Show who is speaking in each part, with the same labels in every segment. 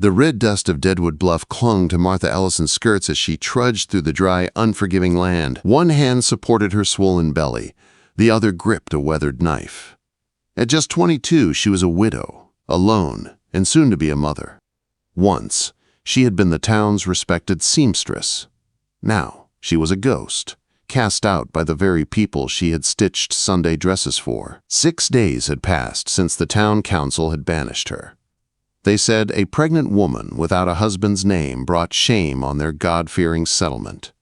Speaker 1: The red dust of Deadwood Bluff clung to Martha Ellison's skirts as she trudged through the dry, unforgiving land. One hand supported her swollen belly, the other gripped a weathered knife. At just 22, she was a widow, alone, and soon to be a mother. Once, she had been the town's respected seamstress. Now, she was a ghost, cast out by the very people she had stitched Sunday dresses for. 6 days had passed since the town council had banished her. They said a pregnant woman without a husband's name brought shame on their God-fearing settlement.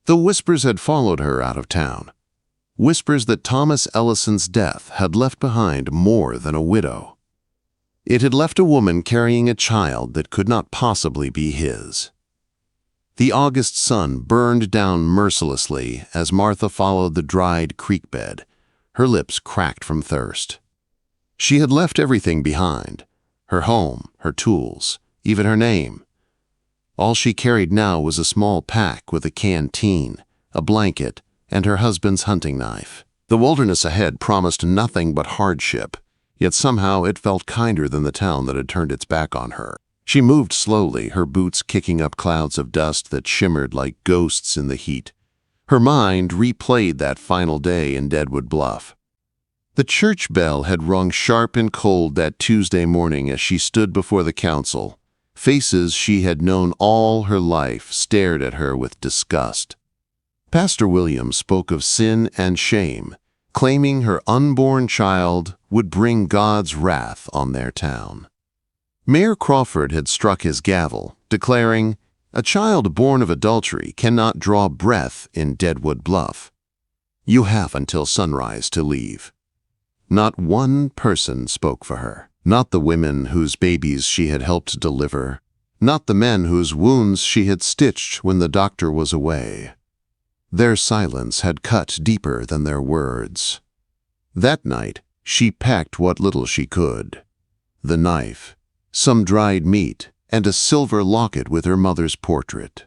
Speaker 1: The whispers had followed her out of town. Whispers that Thomas Ellison's death had left behind more than a widow. It had left a woman carrying a child that could not possibly be his. The August sun burned down mercilessly as Martha followed the dried creek bed, her lips cracked from thirst. She had left everything behind. Her home, her tools, even her name. All she carried now was a small pack with a canteen, a blanket, and her husband's hunting knife. The wilderness ahead promised nothing but hardship, yet somehow it felt kinder than the town that had turned its back on her. She moved slowly, her boots kicking up clouds of dust that shimmered like ghosts in the heat. Her mind replayed that final day in Deadwood Bluff. The church bell had rung sharp and cold that Tuesday morning as she stood before the council. Faces she had known all her life stared at her with disgust. Pastor Williams spoke of sin and shame, claiming her unborn child would bring God's wrath on their town. Mayor Crawford had struck his gavel, declaring, "A child born of adultery cannot draw breath in Deadwood Bluff. You have until sunrise to leave." Not one person spoke for her. Not the women whose babies she had helped deliver. Not the men whose wounds she had stitched when the doctor was away. Their silence had cut deeper than their words. That night, she packed what little she could. The knife, some dried meat, and a silver locket with her mother's portrait.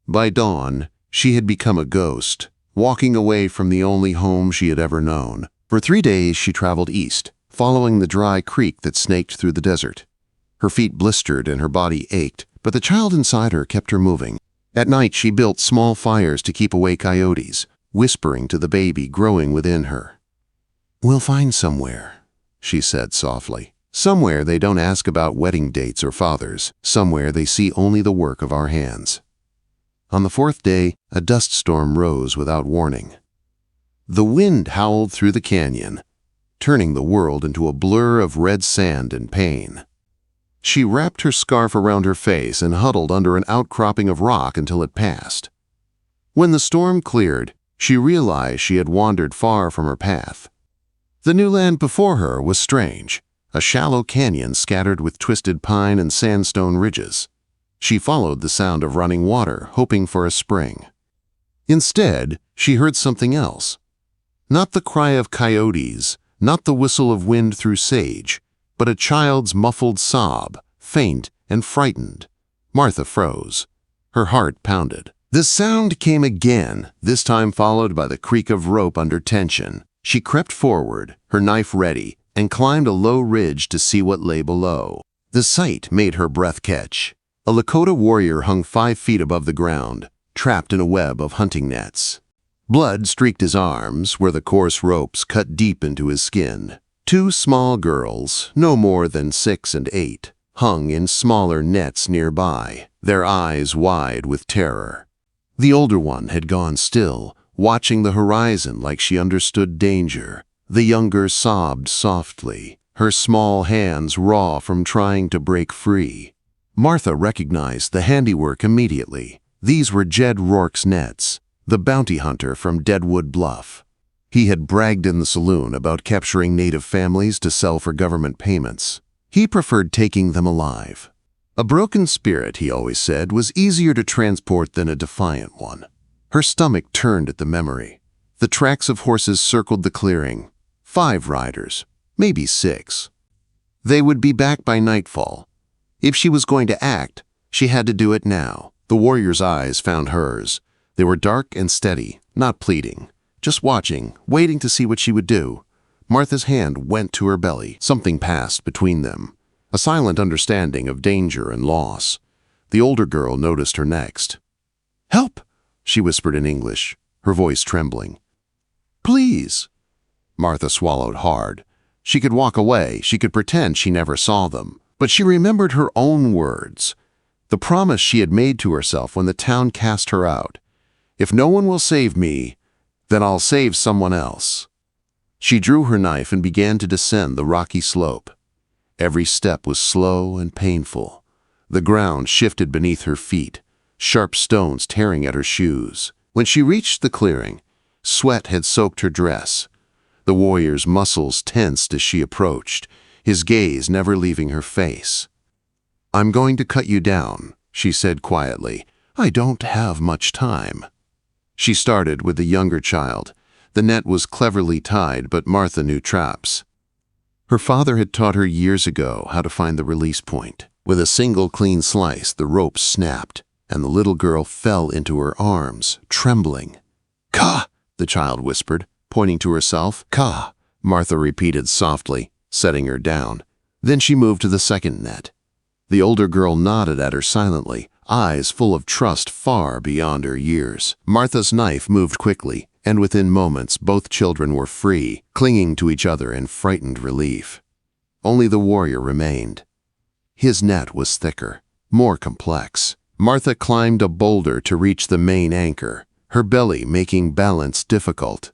Speaker 1: By dawn, she had become a ghost, walking away from the only home she had ever known. For 3 days she traveled east, following the dry creek that snaked through the desert. Her feet blistered and her body ached, but the child inside her kept her moving. At night she built small fires to keep away coyotes, whispering to the baby growing within her. "We'll find somewhere," she said softly. "Somewhere they don't ask about wedding dates or fathers, somewhere they see only the work of our hands." On the 4th day, a dust storm rose without warning. The wind howled through the canyon, turning the world into a blur of red sand and pain. She wrapped her scarf around her face and huddled under an outcropping of rock until it passed. When the storm cleared, she realized she had wandered far from her path. The new land before her was strange, a shallow canyon scattered with twisted pine and sandstone ridges. She followed the sound of running water, hoping for a spring. Instead, she heard something else. Not the cry of coyotes, not the whistle of wind through sage, but a child's muffled sob, faint and frightened. Martha froze. Her heart pounded. The sound came again, this time followed by the creak of rope under tension. She crept forward, her knife ready, and climbed a low ridge to see what lay below. The sight made her breath catch. A Lakota warrior hung 5 feet above the ground, trapped in a web of hunting nets. Blood streaked his arms, where the coarse ropes cut deep into his skin. 2 small girls, no more than 6 and 8, hung in smaller nets nearby, their eyes wide with terror. The older one had gone still, watching the horizon like she understood danger. The younger sobbed softly, her small hands raw from trying to break free. Martha recognized the handiwork immediately. These were Jed Rourke's nets, the bounty hunter from Deadwood Bluff. He had bragged in the saloon about capturing native families to sell for government payments. He preferred taking them alive. A broken spirit, he always said, was easier to transport than a defiant one. Her stomach turned at the memory. The tracks of horses circled the clearing. 5 riders, maybe 6. They would be back by nightfall. If she was going to act, she had to do it now. The warrior's eyes found hers. They were dark and steady, not pleading, just watching, waiting to see what she would do. Martha's hand went to her belly. Something passed between them. a silent understanding of danger and loss. The older girl noticed her next. "Help!" she whispered in English, her voice trembling. "Please!" Martha swallowed hard. She could walk away, she could pretend she never saw them, but she remembered her own words, the promise she had made to herself when the town cast her out. "If no one will save me, then I'll save someone else." She drew her knife and began to descend the rocky slope. Every step was slow and painful. The ground shifted beneath her feet, sharp stones tearing at her shoes. When she reached the clearing, sweat had soaked her dress. The warrior's muscles tensed as she approached, his gaze never leaving her face. "I'm going to cut you down," she said quietly. "I don't have much time." She started with the younger child. The net was cleverly tied, but Martha knew traps. Her father had taught her years ago how to find the release point. With a single clean slice, the rope snapped, and the little girl fell into her arms, trembling. "Ka!" the child whispered, pointing to herself. "Ka!" Martha repeated softly, setting her down. Then she moved to the second net. The older girl nodded at her silently, eyes full of trust far beyond her years. Martha's knife moved quickly, and within moments both children were free, clinging to each other in frightened relief. Only the warrior remained. His net was thicker, more complex. Martha climbed a boulder to reach the main anchor, her belly making balance difficult.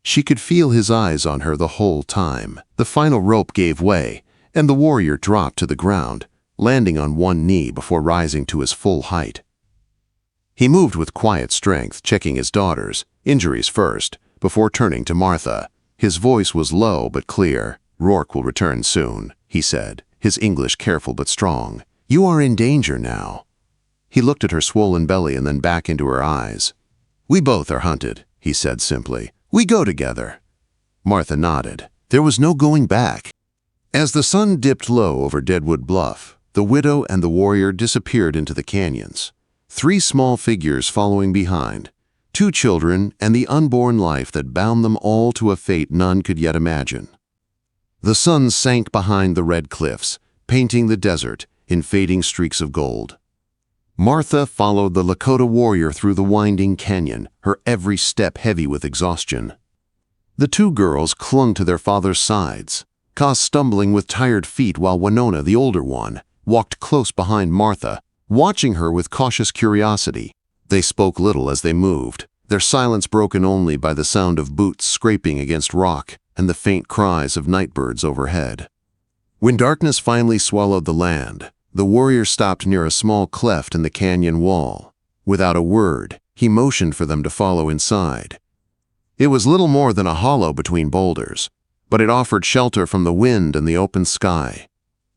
Speaker 1: She could feel his eyes on her the whole time. The final rope gave way, and the warrior dropped to the ground, landing on one knee before rising to his full height. He moved with quiet strength, checking his daughter's injuries first, before turning to Martha. His voice was low but clear. "Rourke will return soon," he said, his English careful but strong. "You are in danger now." He looked at her swollen belly and then back into her eyes. "We both are hunted," he said simply. "We go together." Martha nodded. There was no going back. As the sun dipped low over Deadwood Bluff, the widow and the warrior disappeared into the canyons. 3 small figures following behind, 2 children and the unborn life that bound them all to a fate none could yet imagine. The sun sank behind the red cliffs, painting the desert in fading streaks of gold. Martha followed the Lakota warrior through the winding canyon, her every step heavy with exhaustion. The 2 girls clung to their father's sides, Ka stumbling with tired feet while Winona, the older one, walked close behind Martha, watching her with cautious curiosity. They spoke little as they moved, their silence broken only by the sound of boots scraping against rock and the faint cries of nightbirds overhead. When darkness finally swallowed the land, the warrior stopped near a small cleft in the canyon wall. Without a word, he motioned for them to follow inside. It was little more than a hollow between boulders, but it offered shelter from the wind and the open sky.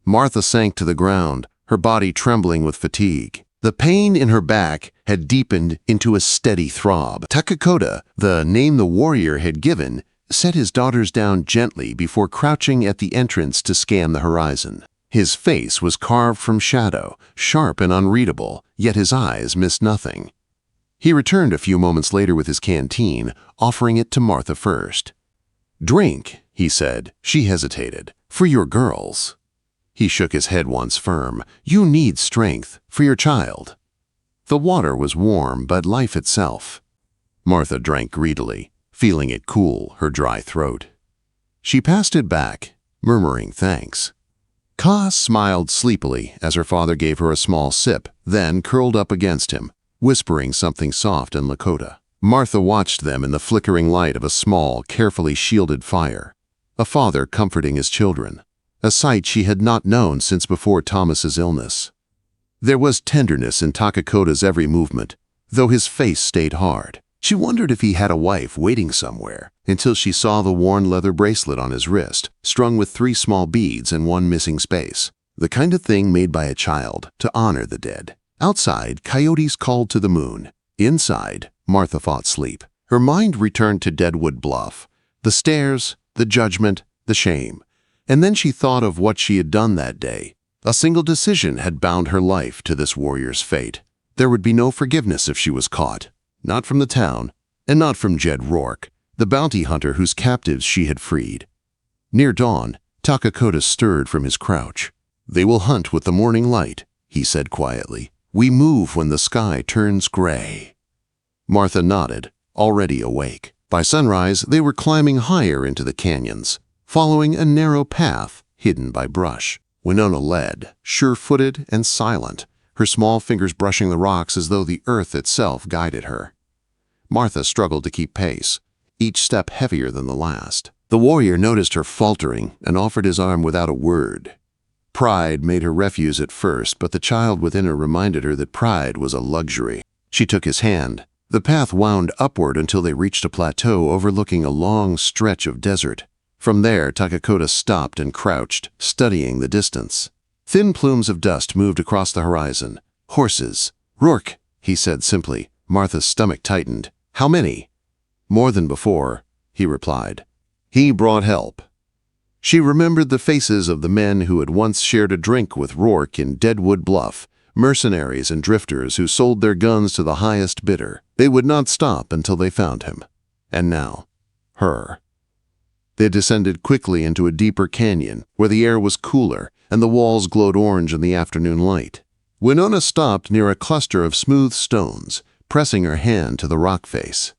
Speaker 1: Martha sank to the ground, her body trembling with fatigue. The pain in her back had deepened into a steady throb. Lakota, the name the warrior had given, set his daughters down gently before crouching at the entrance to scan the horizon. His face was carved from shadow, sharp and unreadable, yet his eyes missed nothing. He returned a few moments later with his canteen, offering it to Martha first. "Drink," he said. She hesitated. "For your girls." He shook his head once firm. "You need strength, for your child." The water was warm, but life itself. Martha drank greedily, feeling it cool her dry throat. She passed it back, murmuring thanks. Ka smiled sleepily as her father gave her a small sip, then curled up against him, whispering something soft in Lakota. Martha watched them in the flickering light of a small, carefully shielded fire. A father comforting his children, a sight she had not known since before Thomas's illness. There was tenderness in Takakota's every movement, though his face stayed hard. She wondered if he had a wife waiting somewhere, until she saw the worn leather bracelet on his wrist, strung with 3 small beads and 1 missing space. The kind of thing made by a child to honor the dead. Outside, coyotes called to the moon. Inside, Martha fought sleep. Her mind returned to Deadwood Bluff, the stairs, the judgment, the shame. And then she thought of what she had done that day. A single decision had bound her life to this warrior's fate. There would be no forgiveness if she was caught. Not from the town, and not from Jed Rourke, the bounty hunter whose captives she had freed. Near dawn, Takakota stirred from his crouch. "They will hunt with the morning light," he said quietly. "We move when the sky turns gray." Martha nodded, already awake. By sunrise, they were climbing higher into the canyons, following a narrow path hidden by brush. Winona led, sure-footed and silent, her small fingers brushing the rocks as though the earth itself guided her. Martha struggled to keep pace, each step heavier than the last. The warrior noticed her faltering and offered his arm without a word. Pride made her refuse at first, but the child within her reminded her that pride was a luxury. She took his hand. The path wound upward until they reached a plateau overlooking a long stretch of desert. From there, Lakota stopped and crouched, studying the distance. Thin plumes of dust moved across the horizon. "Horses." "Rourke," he said simply. Martha's stomach tightened. "How many?" "More than before," he replied. "He brought help." She remembered the faces of the men who had once shared a drink with Rourke in Deadwood Bluff, mercenaries and drifters who sold their guns to the highest bidder. They would not stop until they found him. And now, her. They descended quickly into a deeper canyon, where the air was cooler and the walls glowed orange in the afternoon light. Winona stopped near a cluster of smooth stones, pressing her hand to the rock face.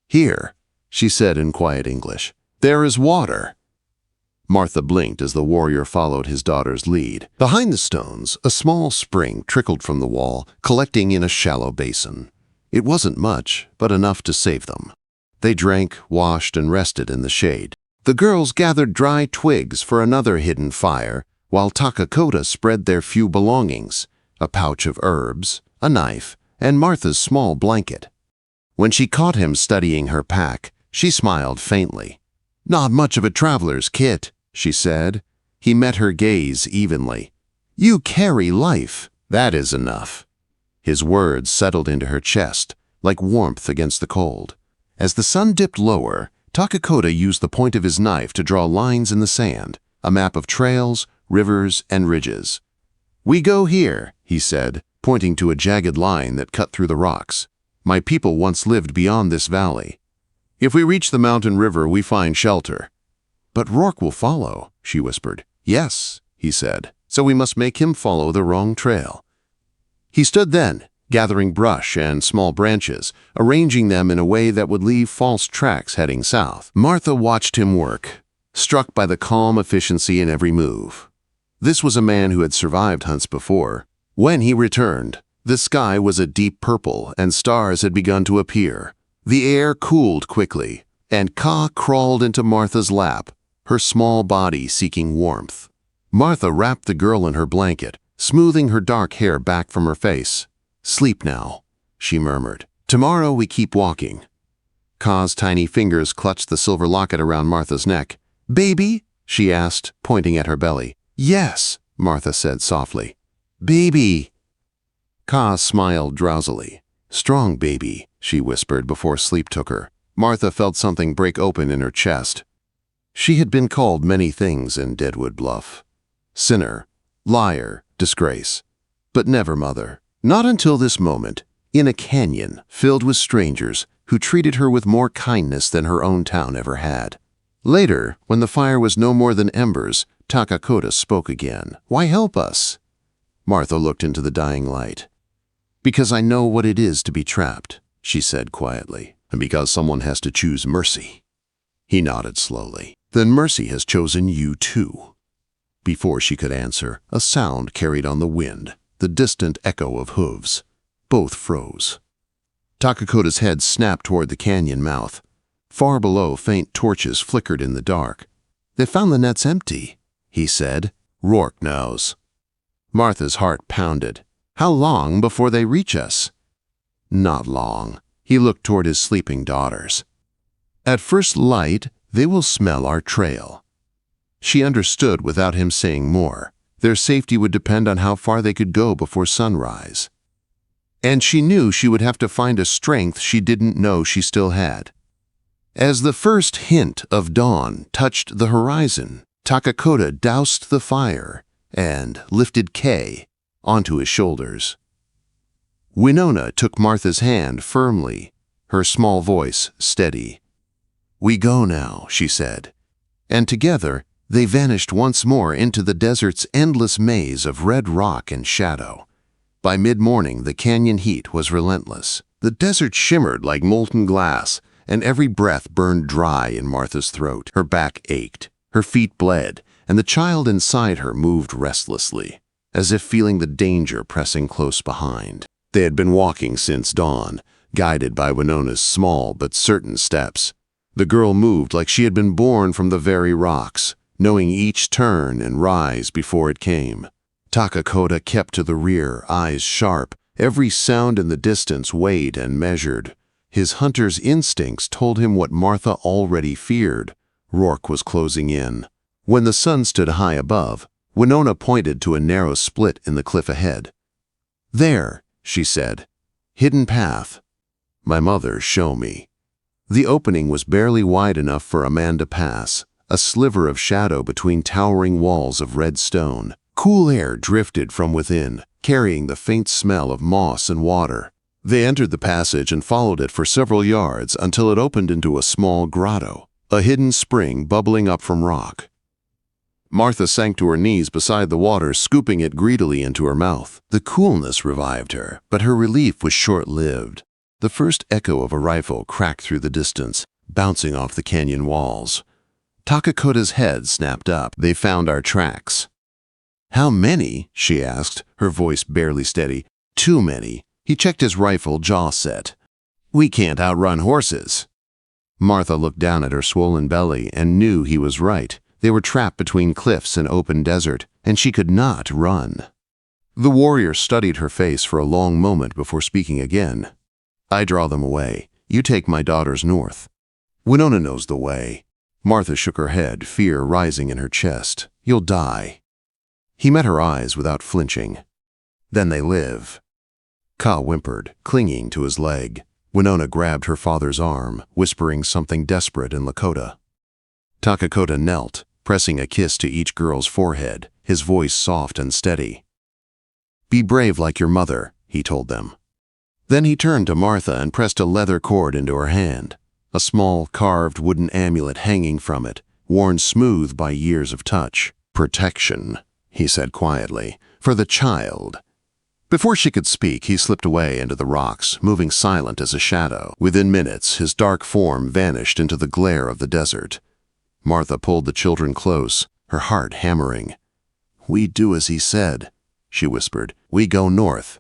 Speaker 1: "Here," she said in quiet English. "There is water." Martha blinked as the warrior followed his daughter's lead. Behind the stones, a small spring trickled from the wall, collecting in a shallow basin. It wasn't much, but enough to save them. They drank, washed, and rested in the shade. The girls gathered dry twigs for another hidden fire, while Lakota spread their few belongings, a pouch of herbs, a knife, and Martha's small blanket. When she caught him studying her pack, she smiled faintly. "Not much of a traveler's kit," she said. He met her gaze evenly. "You carry life. That is enough." His words settled into her chest, like warmth against the cold. As the sun dipped lower, Lakota used the point of his knife to draw lines in the sand, a map of trails, rivers, and ridges. "We go here," he said, pointing to a jagged line that cut through the rocks. "My people once lived beyond this valley. If we reach the mountain river, we find shelter." "But Rourke will follow," she whispered. "Yes," he said, "so we must make him follow the wrong trail." He stood then, gathering brush and small branches, arranging them in a way that would leave false tracks heading south. Martha watched him work, struck by the calm efficiency in every move. This was a man who had survived hunts before. When he returned, the sky was a deep purple and stars had begun to appear. The air cooled quickly, and Ka crawled into Martha's lap, her small body seeking warmth. Martha wrapped the girl in her blanket, smoothing her dark hair back from her face. "Sleep now," she murmured. "Tomorrow we keep walking." Ka's tiny fingers clutched the silver locket around Martha's neck. "Baby?" she asked, pointing at her belly. "Yes," Martha said softly. "Baby." Ka smiled drowsily. "Strong baby," she whispered before sleep took her. Martha felt something break open in her chest. She had been called many things in Deadwood Bluff. Sinner, liar, disgrace, but never mother. Not until this moment, in a canyon filled with strangers who treated her with more kindness than her own town ever had. Later, when the fire was no more than embers, Lakota spoke again. "Why help us?" Martha looked into the dying light. "Because I know what it is to be trapped," she said quietly. "And because someone has to choose mercy." He nodded slowly. "Then mercy has chosen you too." Before she could answer, a sound carried on the wind, the distant echo of hooves. Both froze. Lakota's head snapped toward the canyon mouth. Far below, faint torches flickered in the dark. "They found the nets empty," he said. "Rourke knows." Martha's heart pounded. "How long before they reach us?" "Not long." He looked toward his sleeping daughters. "At first light, they will smell our trail." She understood without him saying more. Their safety would depend on how far they could go before sunrise. And she knew she would have to find a strength she didn't know she still had. As the first hint of dawn touched the horizon, Lakota doused the fire and lifted Kay onto his shoulders. Winona took Martha's hand firmly, her small voice steady. "We go now," she said, and together They vanished once more into the desert's endless maze of red rock and shadow. By mid-morning, the canyon heat was relentless. The desert shimmered like molten glass, and every breath burned dry in Martha's throat. Her back ached, her feet bled, and the child inside her moved restlessly, as if feeling the danger pressing close behind. They had been walking since dawn, guided by Winona's small but certain steps. The girl moved like she had been born from the very rocks, knowing each turn and rise before it came. Lakota kept to the rear, eyes sharp, every sound in the distance weighed and measured. His hunter's instincts told him what Martha already feared. Rourke was closing in. When the sun stood high above, Winona pointed to a narrow split in the cliff ahead. "There," she said. "Hidden path." "My mother, show me." The opening was barely wide enough for a man to pass, a sliver of shadow between towering walls of red stone. Cool air drifted from within, carrying the faint smell of moss and water. They entered the passage and followed it for several yards until it opened into a small grotto, a hidden spring bubbling up from rock. Martha sank to her knees beside the water, scooping it greedily into her mouth. The coolness revived her, but her relief was short-lived. The first echo of a rifle cracked through the distance, bouncing off the canyon walls. Takakota's head snapped up. "They found our tracks." "How many?" she asked, her voice barely steady. "Too many." He checked his rifle, jaw set. "We can't outrun horses." Martha looked down at her swollen belly and knew he was right. They were trapped between cliffs and open desert, and she could not run. The warrior studied her face for a long moment before speaking again. "I draw them away. You take my daughters north. Winona knows the way." Martha shook her head, fear rising in her chest. "You'll die." He met her eyes without flinching. "Then they live." Ka whimpered, clinging to his leg. Winona grabbed her father's arm, whispering something desperate in Lakota. Takakota knelt, pressing a kiss to each girl's forehead, his voice soft and steady. "Be brave like your mother," he told them. Then he turned to Martha and pressed a leather cord into her hand, a small carved wooden amulet hanging from it, worn smooth by years of touch. "Protection," he said quietly, "for the child." Before she could speak, he slipped away into the rocks, moving silent as a shadow. Within minutes, his dark form vanished into the glare of the desert. Martha pulled the children close, her heart hammering. "We do as he said," she whispered. "We go north."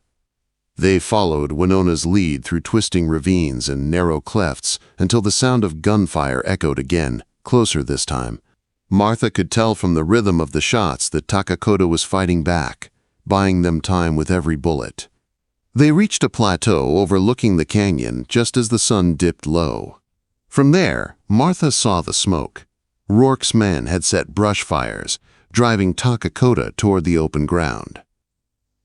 Speaker 1: They followed Winona's lead through twisting ravines and narrow clefts until the sound of gunfire echoed again, closer this time. Martha could tell from the rhythm of the shots that Takakota was fighting back, buying them time with every bullet. They reached a plateau overlooking the canyon just as the sun dipped low. From there, Martha saw the smoke. Rourke's men had set brush fires, driving Takakota toward the open ground.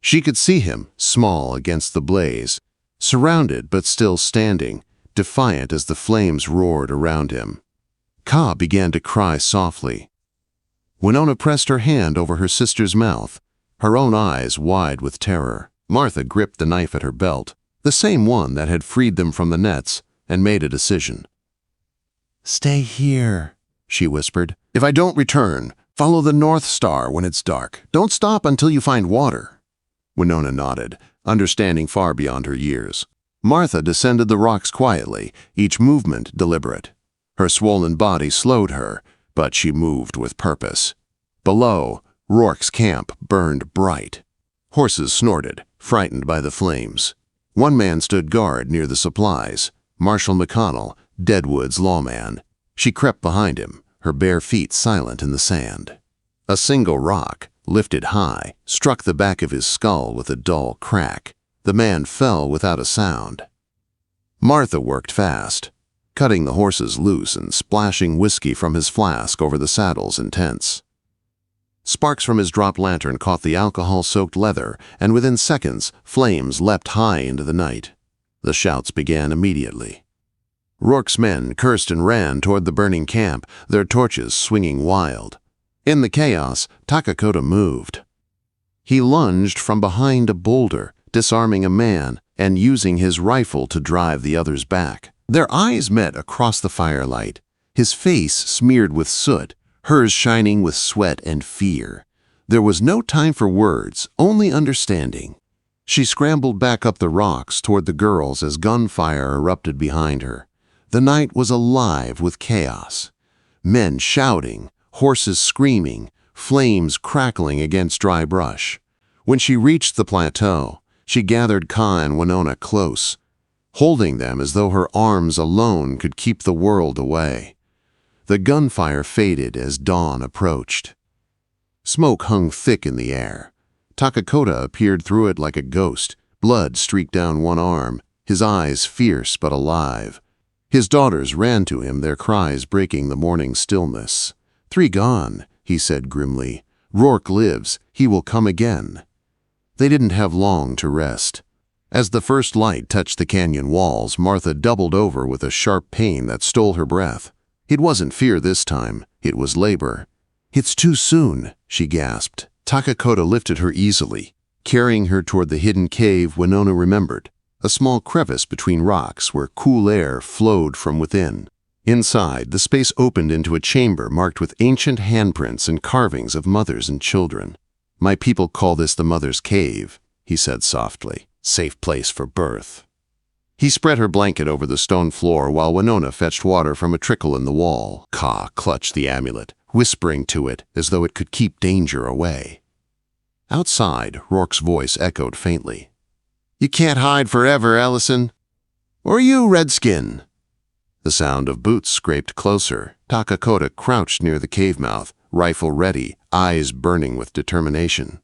Speaker 1: She could see him, small against the blaze, surrounded but still standing, defiant as the flames roared around him. Ka began to cry softly. Winona pressed her hand over her sister's mouth, her own eyes wide with terror. Martha gripped the knife at her belt, the same one that had freed them from the nets, and made a decision. "Stay here," she whispered. "If I don't return, follow the North Star when it's dark. Don't stop until you find water." Winona nodded, understanding far beyond her years. Martha descended the rocks quietly, each movement deliberate. Her swollen body slowed her, but she moved with purpose. Below, Rourke's camp burned bright. Horses snorted, frightened by the flames. One man stood guard near the supplies, Marshal McConnell, Deadwood's lawman. She crept behind him, her bare feet silent in the sand. A single rock, lifted high, struck the back of his skull with a dull crack. The man fell without a sound. Martha worked fast, cutting the horses loose and splashing whiskey from his flask over the saddles and tents. Sparks from his dropped lantern caught the alcohol-soaked leather, and within seconds, flames leapt high into the night. The shouts began immediately. Rourke's men cursed and ran toward the burning camp, their torches swinging wild. In the chaos, Takakota moved. He lunged from behind a boulder, disarming a man and using his rifle to drive the others back. Their eyes met across the firelight, his face smeared with soot, hers shining with sweat and fear. There was no time for words, only understanding. She scrambled back up the rocks toward the girls as gunfire erupted behind her. The night was alive with chaos. Men shouting, horses screaming, flames crackling against dry brush. When she reached the plateau, she gathered Ka and Winona close, holding them as though her arms alone could keep the world away. The gunfire faded as dawn approached. Smoke hung thick in the air. Lakota appeared through it like a ghost. Blood streaked down one arm, his eyes fierce but alive. His daughters ran to him, their cries breaking the morning stillness. "3 gone," he said grimly. "Rourke lives. He will come again." They didn't have long to rest. As the first light touched the canyon walls, Martha doubled over with a sharp pain that stole her breath. It wasn't fear this time. It was labor. "It's too soon," she gasped. Lakota lifted her easily, carrying her toward the hidden cave Winona remembered, a small crevice between rocks where cool air flowed from within. Inside, the space opened into a chamber marked with ancient handprints and carvings of mothers and children. "My people call this the Mother's Cave," he said softly. "Safe place for birth." He spread her blanket over the stone floor while Winona fetched water from a trickle in the wall. Ka clutched the amulet, whispering to it as though it could keep danger away. Outside, Rourke's voice echoed faintly. "You can't hide forever, Ellison. Or you, Redskin?" The sound of boots scraped closer. Lakota crouched near the cave mouth, rifle ready, eyes burning with determination.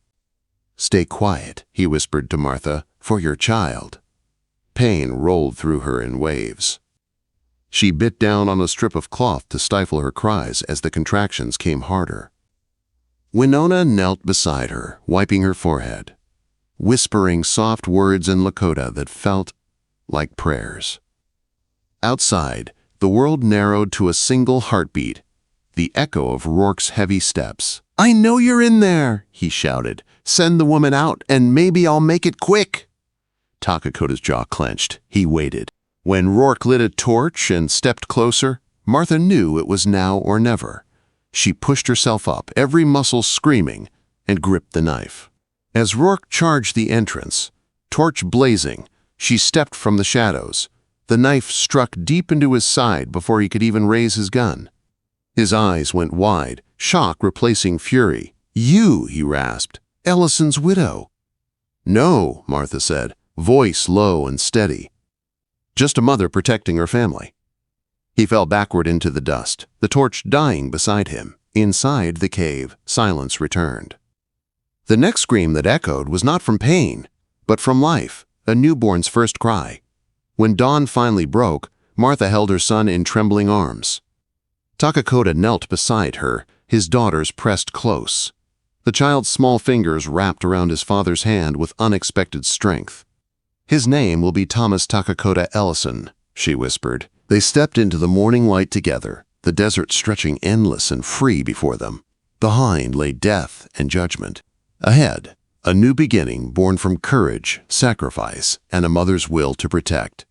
Speaker 1: "Stay quiet," he whispered to Martha, "for your child." Pain rolled through her in waves. She bit down on a strip of cloth to stifle her cries as the contractions came harder. Winona knelt beside her, wiping her forehead, whispering soft words in Lakota that felt like prayers. Outside, the world narrowed to a single heartbeat, the echo of Rourke's heavy steps. "I know you're in there," he shouted. "Send the woman out, and maybe I'll make it quick." Takakota's jaw clenched. He waited. When Rourke lit a torch and stepped closer, Martha knew it was now or never. She pushed herself up, every muscle screaming, and gripped the knife. As Rourke charged the entrance, torch blazing, she stepped from the shadows. The knife struck deep into his side before he could even raise his gun. His eyes went wide, shock replacing fury. "You," he rasped, "Ellison's widow." "No," Martha said, voice low and steady. "Just a mother protecting her family." He fell backward into the dust, the torch dying beside him. Inside the cave, silence returned. The next scream that echoed was not from pain, but from life, a newborn's first cry. When dawn finally broke, Martha held her son in trembling arms. Lakota knelt beside her, his daughters pressed close. The child's small fingers wrapped around his father's hand with unexpected strength. "His name will be Thomas Lakota Ellison," she whispered. They stepped into the morning light together, the desert stretching endless and free before them. Behind lay death and judgment. Ahead, a new beginning born from courage, sacrifice, and a mother's will to protect.